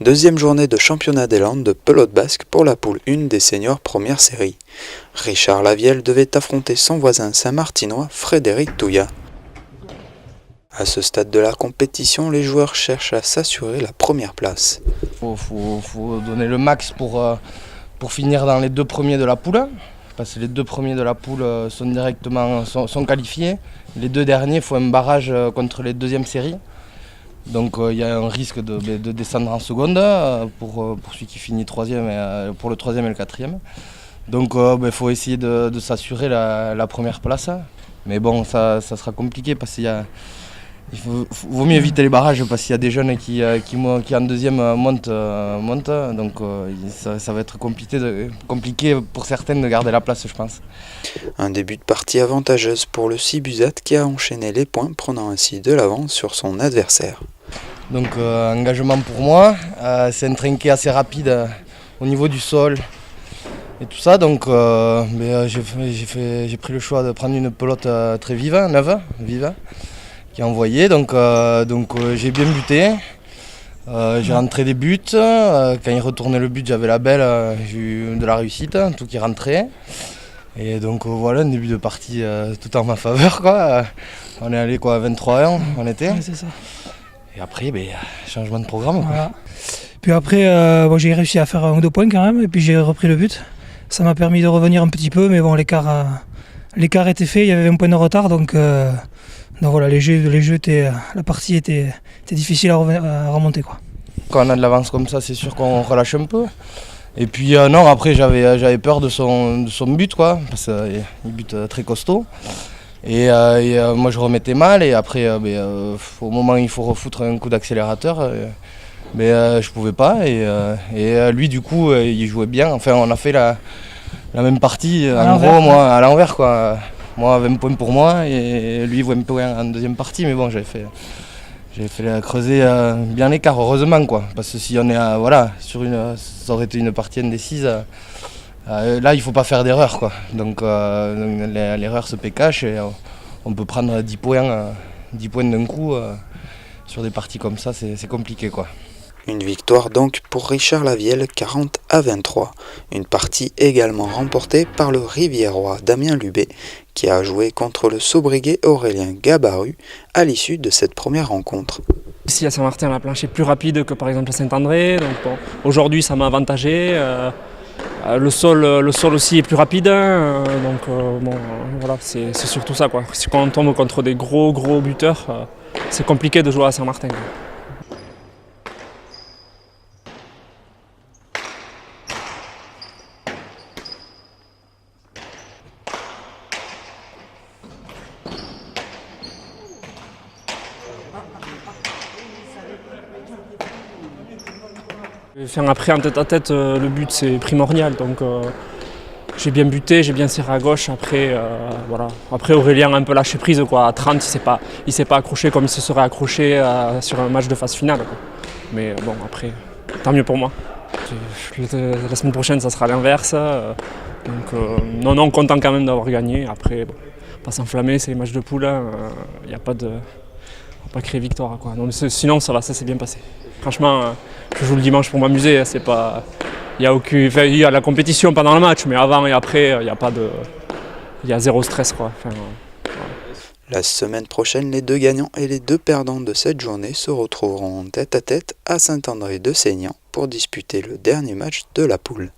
Deuxième journée de championnat des Landes de pelote basque pour la poule 1 des seniors première série. Richard Lavielle devait affronter son voisin saint-martinois Frédéric Touillat. À ce stade de la compétition, les joueurs cherchent à s'assurer la première place. Faut donner le max pour finir dans les deux premiers de la poule. Parce que les deux premiers de la poule sont qualifiés. Les deux derniers, il faut un barrage contre les deuxièmes séries. Donc il y a un risque de descendre en seconde pour celui qui finit troisième et pour le troisième et le quatrième. Donc il faut essayer de s'assurer la première place. Mais bon, ça sera compliqué parce qu'il vaut mieux éviter les barrages parce qu'il y a des jeunes qui en deuxième montent. Donc ça va être compliqué pour certaines de garder la place, je pense. Un début de partie avantageuse pour le Cibusat qui a enchaîné les points, prenant ainsi de l'avance sur son adversaire. Donc engagement pour moi, c'est un trinquet assez rapide au niveau du sol et tout ça. Donc j'ai pris le choix de prendre une pelote très neuve, qui est envoyée. Donc j'ai bien buté. J'ai rentré des buts. Quand il retournait le but, j'avais la belle, j'ai eu de la réussite, tout qui rentrait. Et donc voilà, un début de partie tout en ma faveur, quoi. On est allé 23-1 en été. Ouais, c'est ça. Et après, changement de programme. Voilà. Puis après, j'ai réussi à faire 1 ou 2 points quand même, et puis j'ai repris le but. Ça m'a permis de revenir un petit peu, mais bon, l'écart était fait, il y avait 1 point de retard, donc voilà, la partie était difficile à remonter, quoi. Quand on a de l'avance comme ça, c'est sûr qu'on relâche un peu. Et puis non, après j'avais peur de son but, quoi, parce qu'il bute très costaud. Et moi je remettais mal et après au moment où il faut refoutre un coup d'accélérateur, je pouvais pas et lui du coup il jouait bien. Enfin on a fait la même partie en gros, moi à l'envers, quoi. Moi 20 points pour moi et lui 20 points en deuxième partie, mais bon j'avais fait creuser bien l'écart, heureusement, quoi, parce que si on est ça aurait été une partie indécise. Là, il ne faut pas faire d'erreur, quoi. Donc l'erreur se paie cash et on peut prendre 10 points d'un coup. Sur des parties comme ça, c'est compliqué, quoi. Une victoire donc pour Richard Lavielle, 40-23. Une partie également remportée par le Riviérois Damien Lubé, qui a joué contre le Saubriguet Aurélien Gabaru à l'issue de cette première rencontre. Ici à Saint-Martin, la planche est plus rapide que par exemple à Saint-André. Donc aujourd'hui, ça m'a avantagé. Le sol aussi est plus rapide, voilà, c'est surtout ça, quoi. Quand on tombe contre des gros buteurs, c'est compliqué de jouer à Saint-Martin, quoi. Après en tête-à-tête, le but c'est primordial, donc j'ai bien buté, j'ai bien serré à gauche. Après Après Aurélien a un peu lâché prise, quoi. À 30 il s'est pas accroché comme il se serait accroché sur un match de phase finale, quoi. Mais bon, après tant mieux pour moi. La semaine prochaine ça sera l'inverse, non, content quand même d'avoir gagné. Après pas s'enflammer, c'est les matchs de poule, il n'y a pas de... On va pas créer victoire, quoi. Donc, sinon ça s'est bien passé. Franchement, je joue le dimanche pour m'amuser, c'est pas... Il y a la compétition pendant le match, mais avant et après, il y a zéro stress, quoi. La semaine prochaine, les 2 gagnants et les 2 perdants de cette journée se retrouveront en tête-à-tête à Saint-André-de-Seignan pour disputer le dernier match de la poule.